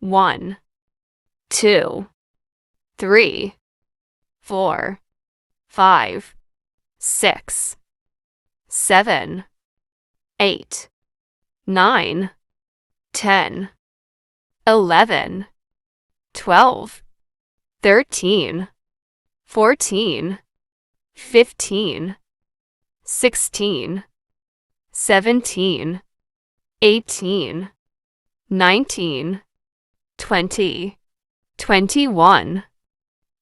1, 2, 3, 4, 5, 6, 7, 8, 9, 10, 11, 12, 13, 14, 15, 16, 17, 18, 19, 20, 21,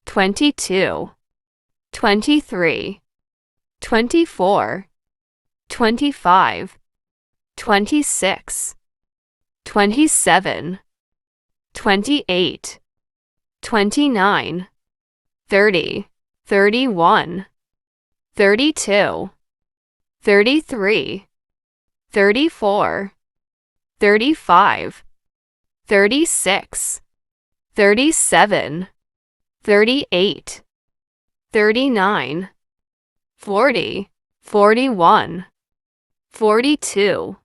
22, 23, 24, 25, 26, 27, 28, 29, 30, 31, 32, 33, 34, 35, 36, 37, 38, 39, 40, 41, 42,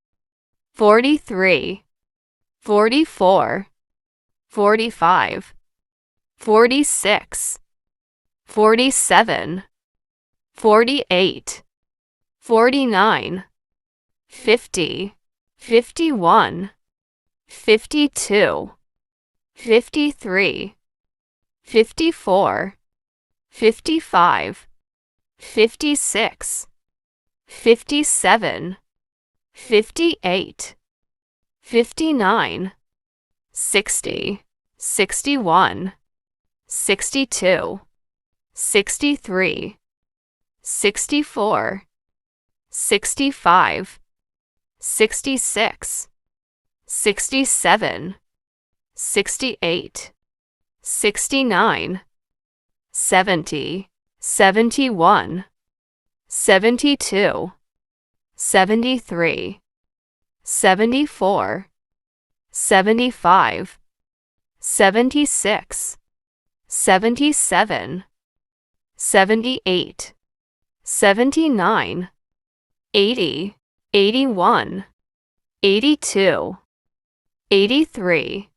43, 44, 45, 46, 47, 48, 49, 50, 51, 52, 53, 54, 55, 56, 57, 58, 59, 60, 61, 62, 63, 64, 65, 66, 67, 68, 69, 70, 71, 72, 73, 74, 75, 76, 77, 78, 79, 80, 81, 82, 83,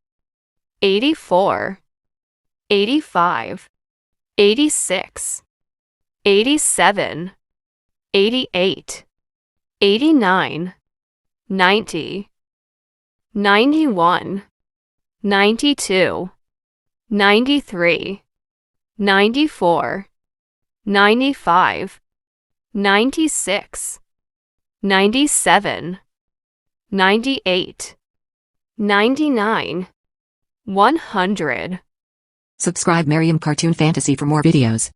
84, 85, 86, 87, 88, 89, 90, 91, 92, 93, 94, 95, 96, 97, 98, 99, 100. Subscribe Maryam Cartoon Fantasy for more videos.